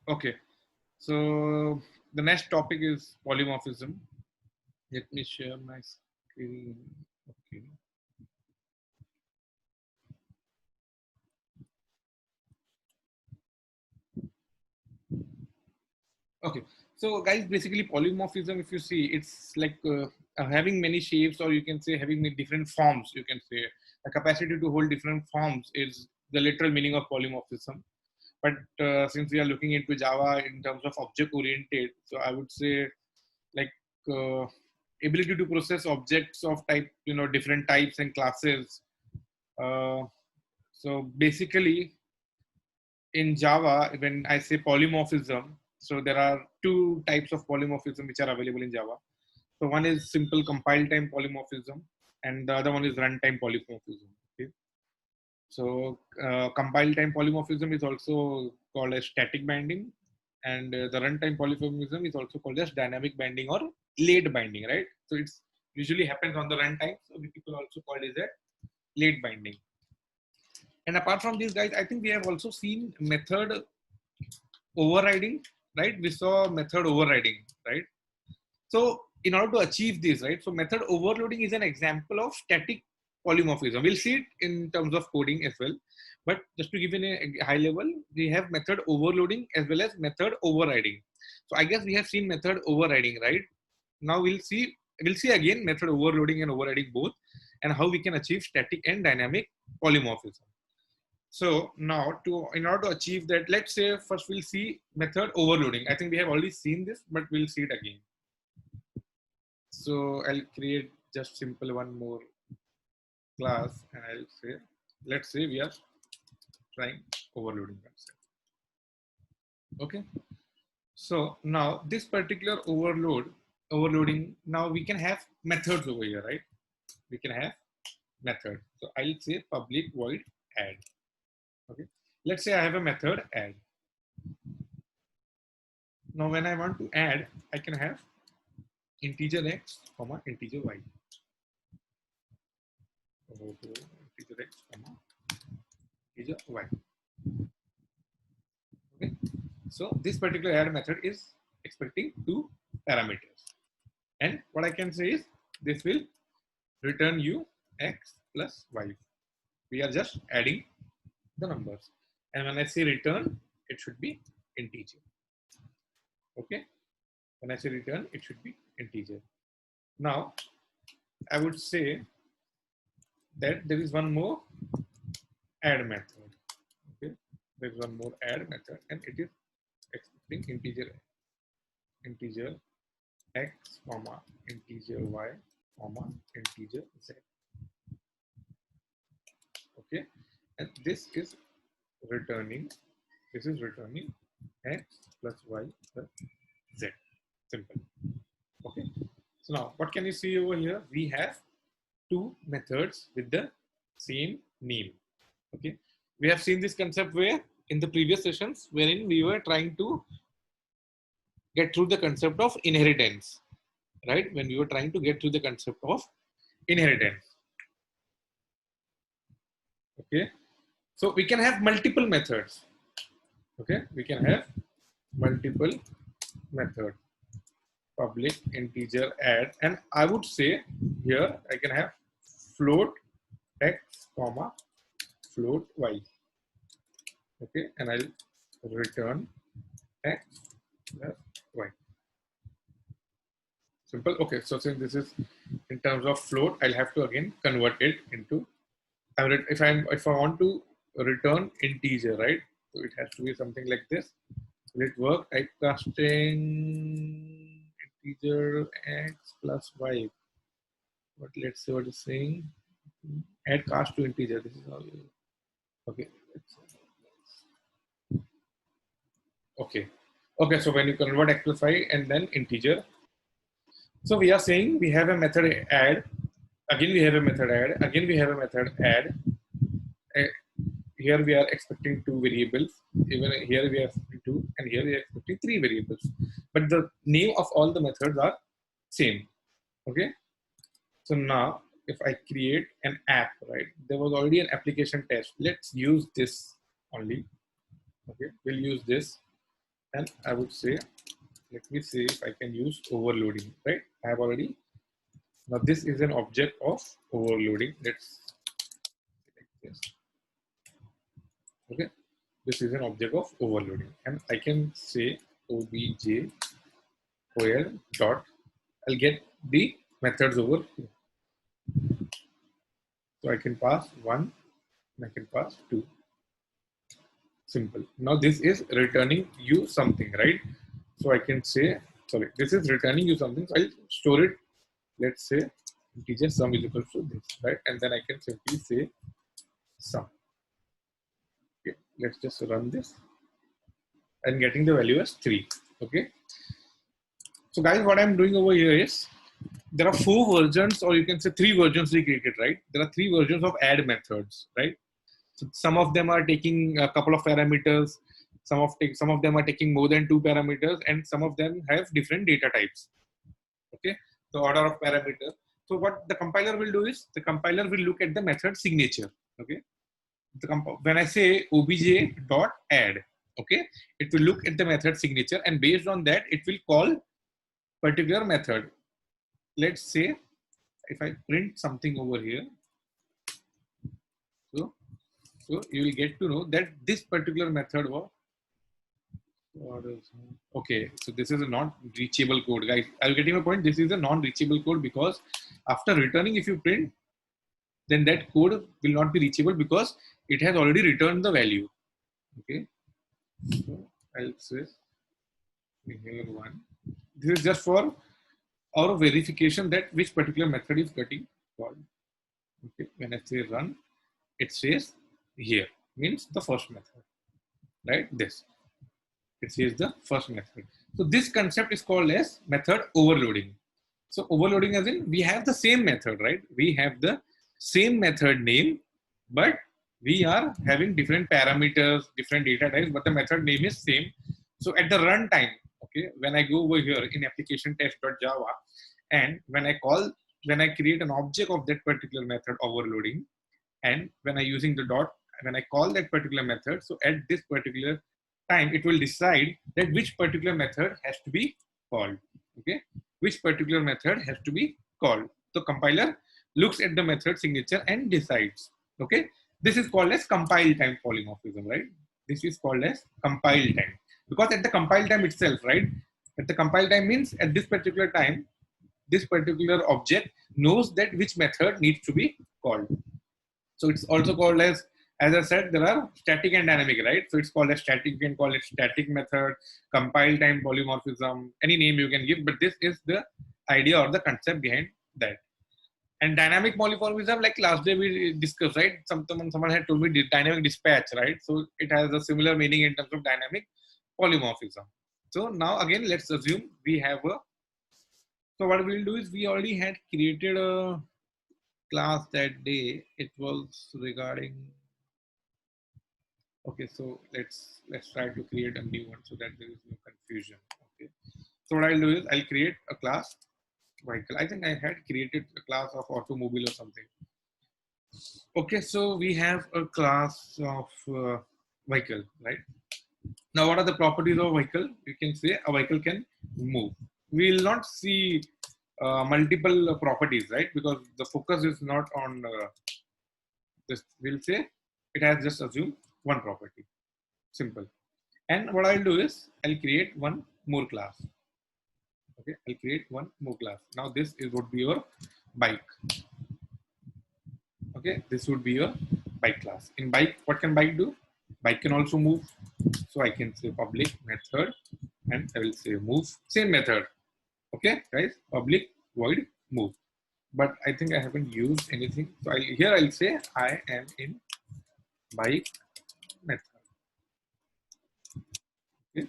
Okay. So the next topic is polymorphism. Let me share my screen. Okay. Okay. So guys, basically polymorphism, if you see, it's like having many shapes, or you can say having different forms. You can say a capacity to hold different forms is the literal meaning of polymorphism. But since we are looking into Java in terms of object oriented, so I would say like uh, ability to process objects of type, different types and classes. Uh, so basically, in Java, when I say polymorphism, so there are two types of polymorphism which are available in Java. So one is simple compile time polymorphism, and the other one is runtime polymorphism. Okay? So compile time polymorphism is also called as static binding, and the runtime polymorphism is also called as dynamic binding or late binding, right? So it's usually happens on the runtime, so we people also call it as late binding. And apart from these guys, I think we have also seen method overriding, right? We saw method overriding, right? So in order to achieve this, right? So method overloading is an example of static polymorphism. We'll see it in terms of coding as well. But just to give you a high level, we have method overloading as well as method overriding. So I guess we have seen method overriding, right? Now we'll see again method overloading and overriding both, and how we can achieve static and dynamic polymorphism. So now in order to achieve that, let's say first we'll see method overloading. I think we have already seen this, but we'll see it again. So I'll create just simple one more class, and I'll say, let's say we are trying overloading concept. Okay. So now this particular overloading, now we can have methods over here, right? We can have method. So I'll say public void add. Okay. Let's say I have a method add. Now when I want to add, I can have integer x, comma, integer y. Integer x, comma, integer y. Okay. So this particular add method is expecting two parameters. And what I can say is this will return you x plus y. We are just adding the numbers. And when I say return, it should be integer. Okay. When I say return, it should be integer. Now, I would say that there is one more add method. Okay. There is one more add method, and it is expecting integer x, comma, integer y, comma, integer z. Okay. And returning, this is returning x plus y plus z. Simple. Okay. So now what can you see over here? We have two methods with the same name. Okay. We have seen this concept where in the previous sessions wherein we were trying to get through the concept of inheritance, right? When we were trying to get through the concept of inheritance. Okay. So we can have multiple methods. Okay. We can have multiple methods. Public integer add, and I would say here I can have float x, comma, float y. Okay, and I'll return x plus y. Simple. Okay, so since this is in terms of float, I'll have to again convert it into. If I want to return integer, right? So it has to be something like this. Will it work? Typecasting integer x plus y. But let's see what it's saying. Add cast to integer. This is how you. Okay. Okay. Okay. So when you convert x plus y and then integer. So we are saying we have a method add. Again, we have a method add. Again, we have a method add. Here we are expecting two variables. Even here we are expecting two, and here we are expecting three variables. But the name of all the methods are same. Okay. So now if I create an app, right, there was already an application test. Let's use this only. Okay, we'll use this. And I would say, let me see if I can use overloading, right? I have already, now this is an object of overloading. Let's select this. Okay, this is an object of overloading, and I can say obj OL dot, I'll get the methods over here. So I can pass 1 and I can pass 2. Simple. Now this is returning you something, right? So I can say, sorry, this is returning you something. So I'll store it. Let's say integer sum is equal to this, right? And then I can simply say sum. Okay, let's just run this. And getting the value as 3. Okay. So guys, what I'm doing over here is, there are 4 versions, or you can say 3 versions we created, right? There are 3 versions of add methods, right? So some of them are taking a couple of parameters, some of them are taking more than 2 parameters, and some of them have different data types. Okay, the order of parameters. So what the compiler will do is, the compiler will look at the method signature. Okay, when I say obj dot add, okay, it will look at the method signature, and based on that, it will call particular method. Let's say if I print something over here, so you will get to know that this particular method was, okay, so this is a non-reachable code, guys. I'll get your point. This is a non-reachable code because after returning, if you print, then that code will not be reachable because it has already returned the value. Okay, so I'll say here 1. This is just for our verification that which particular method is getting called. Okay, when I say run, it says here, means the first method, right? This, it says the first method. So this concept is called as method overloading. So overloading as in, we have the same method, right? We have the same method name, but we are having different parameters, different data types, but the method name is same. So at the runtime, okay, when I go over here in application test.java, and when I create an object of that particular method overloading, and when I using the dot, when I call that particular method, so at this particular time, it will decide that which particular method has to be called. Okay, which particular method has to be called. So compiler looks at the method signature and decides. Okay, this is called as compile time polymorphism, right? This is called as compile time, because at the compile time itself, right? At the compile time means at this particular time, this particular object knows that which method needs to be called. So it's also called as I said, there are static and dynamic, right? So it's called as static. You can call it static method, compile time polymorphism, any name you can give, but this is the idea or the concept behind that. And dynamic polymorphism, like last day we discussed, right? Someone had told me dynamic dispatch, right? So it has a similar meaning in terms of dynamic polymorphism. So now again, let's assume we have a, so what we'll do is, we already had created a class that day. It was regarding, okay, so let's try to create a new one so that there is no confusion. Okay, so what I'll do is, I'll create a class vehicle. I think I had created a class of automobile or something. Okay, so we have a class of vehicle, right? Now, what are the properties of vehicle? You can say a vehicle can move. We will not see multiple properties, right? Because the focus is not on this. We'll say it has just assumed one property. Simple. And what I'll do is, I'll create one more class. Okay, I'll create one more class. Now this would be your bike. Okay, this would be your bike class. In bike, what can bike do? Bike can also move. So I can say public method, and I will say move. Same method. Okay, guys, public void move. But I think I haven't used anything. So here I'll say I am in bike method. Okay,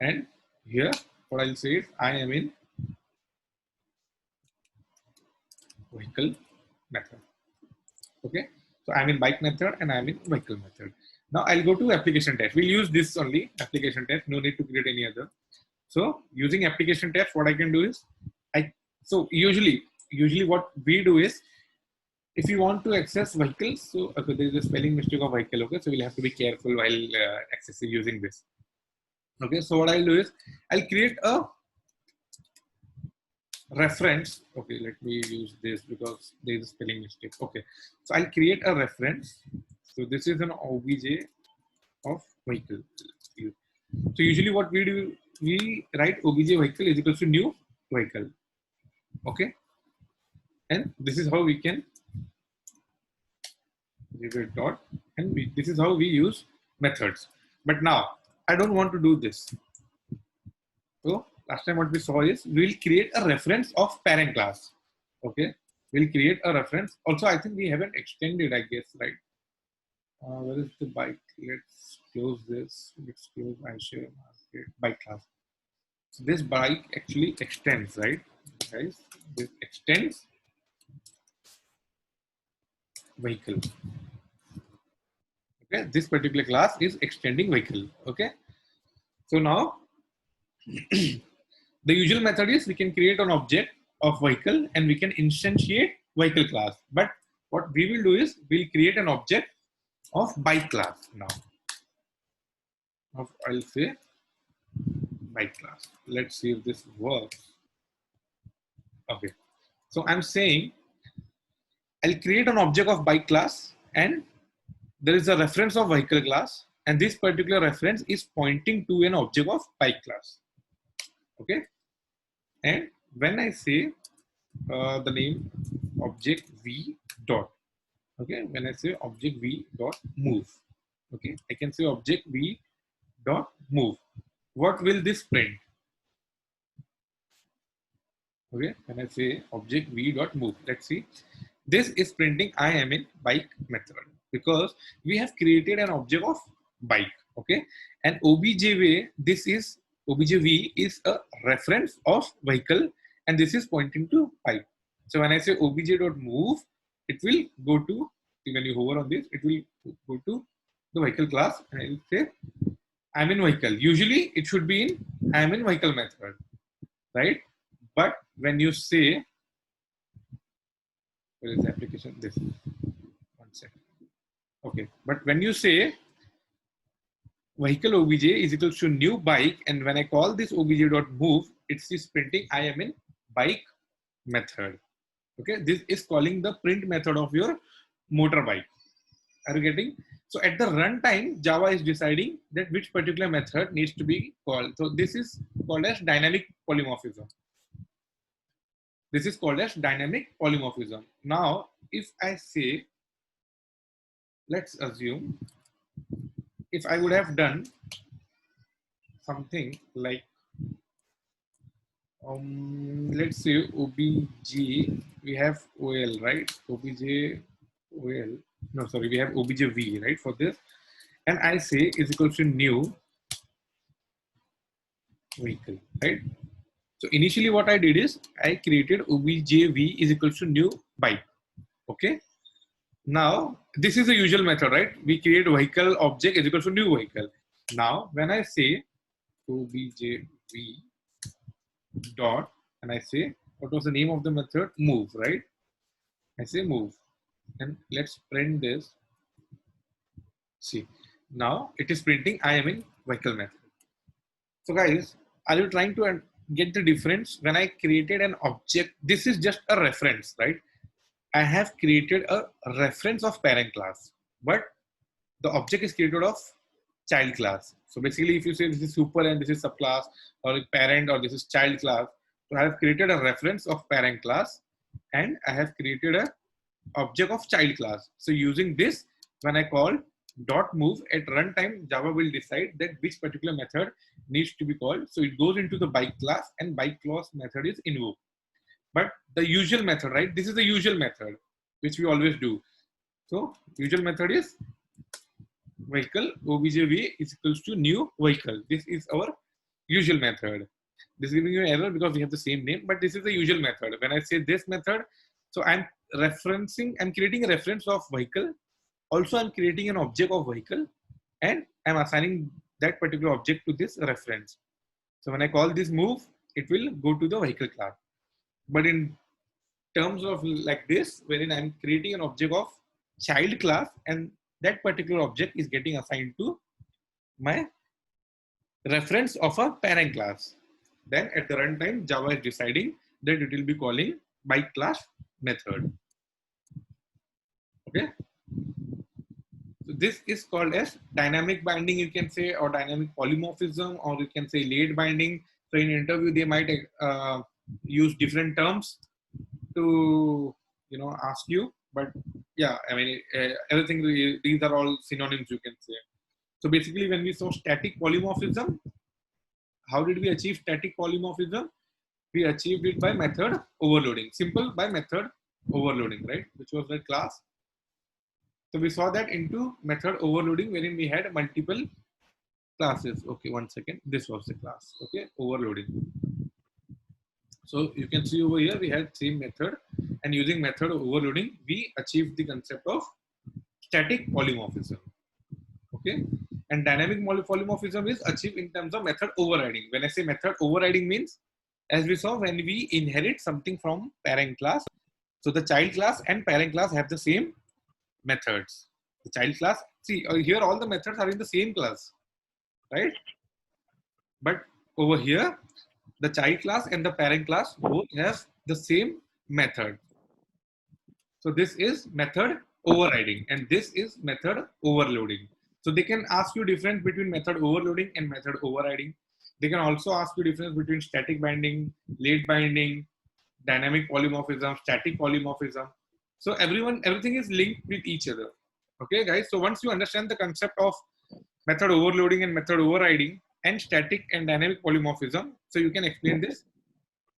and here what I'll say is I am in vehicle method. Okay, so I'm in bike method and I'm in vehicle method. Now I'll go to application test. We'll use this only, application test. No need to create any other. So using application test, what I can do is, so usually what we do is, if you want to access vehicles, so okay, there is a spelling mistake of vehicle. Okay, so we'll have to be careful while accessing using this. Okay, so what I'll do is I'll create a reference. Okay, let me use this because there is a spelling mistake. Okay, so I'll create a reference. So this is an obj of vehicle. So usually what we do, we write obj vehicle is equals to new vehicle. Okay, and this is how we can give it dot, and this is how we use methods. But now I don't want to do this. So last time what we saw is we'll create a reference of parent class. Okay, we'll create a reference. Also, I think we haven't extended, I guess, right? Where is the bike? Let's close this. Let's close iShare Market bike class. So this bike actually extends, right, guys? This extends vehicle. Okay, this particular class is extending vehicle. Okay, so now the usual method is we can create an object of vehicle and we can instantiate vehicle class. But what we will do is we'll create an object of bike class now. I'll say bike class. Let's see if this works. Okay, so I'm saying I'll create an object of bike class and there is a reference of vehicle class, and this particular reference is pointing to an object of bike class. Okay, and when I say the name object v dot, okay, when I say object v dot move, okay, I can say object v dot move. What will this print? Okay, when I say object v dot move, let's see. This is printing I am in bike method because we have created an object of bike. Okay, and objv, this is objv is a reference of vehicle and this is pointing to bike. So when I say obj dot move, it will go to, when you hover on this, it will go to the vehicle class and it will say I'm in vehicle. Usually it should be in I'm in vehicle method, right? But when you say, where is the application? This. One second. Okay, but when you say vehicle obj is equal to new bike, and when I call this obj dot move, it's this printing I am in bike method. Okay, this is calling the print method of your motorbike. Are you getting? So at the runtime, Java is deciding that which particular method needs to be called. So this is called as dynamic polymorphism. This is called as dynamic polymorphism. Now, if I say, let's assume, if I would have done something like, let's say obj, we have ol, right? Obj ol, no, sorry, we have obj v, right, for this. And I say is equal to new vehicle, right? So initially what I did is I created objv is equal to new bike. Okay. Now this is the usual method, right? We create vehicle object is equal to new vehicle. Now when I say objv dot and I say what was the name of the method? Move, right? I say move, and let's print this. See, now it is printing I am in vehicle method. So guys, are you trying to get the difference? When I created an object, this is just a reference, right? I have created a reference of parent class, but the object is created of child class. So basically, if you say this is super and this is subclass, or parent, or this is child class, so I have created a reference of parent class and I have created a object of child class. So using this, when I call dot move at runtime, Java will decide that which particular method needs to be called. So it goes into the bike class and bike class method is invoked. But the usual method, right? This is the usual method, which we always do. So usual method is vehicle objv is equals to new vehicle. This is our usual method. This is giving you an error because we have the same name, but this is the usual method. When I say this method, so I'm creating a reference of vehicle. Also, I'm creating an object of vehicle and I'm assigning that particular object to this reference. So when I call this move, it will go to the vehicle class. But in terms of like this, wherein I'm creating an object of child class and that particular object is getting assigned to my reference of a parent class. Then at the runtime, Java is deciding that it will be calling by class method. Okay. So this is called as dynamic binding, you can say, or dynamic polymorphism, or you can say late binding. So in interview, they might use different terms to ask you, but yeah, I mean everything. These are all synonyms, you can say. So basically, when we saw static polymorphism, how did we achieve static polymorphism? We achieved it by method overloading. Simple, by method overloading, right? Which was the class. So we saw that into method overloading, wherein we had multiple classes. Okay, one second. This was the class. Okay, overloading. So you can see over here we had same method, and using method overloading, we achieved the concept of static polymorphism. Okay, and dynamic polymorphism is achieved in terms of method overriding. When I say method overriding means, as we saw, when we inherit something from parent class, so the child class and parent class have the same methods. The child class, see here all the methods are in the same class, right? But over here, the child class and the parent class both have the same method. So this is method overriding, and this is method overloading. So they can ask you difference between method overloading and method overriding. They can also ask you difference between static binding, late binding, dynamic polymorphism, static polymorphism. So everything is linked with each other. Okay, guys. So once you understand the concept of method overloading and method overriding and static and dynamic polymorphism, so you can explain this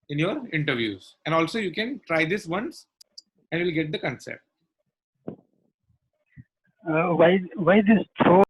in your interviews. And also you can try this once and you'll get the concept. Why this throw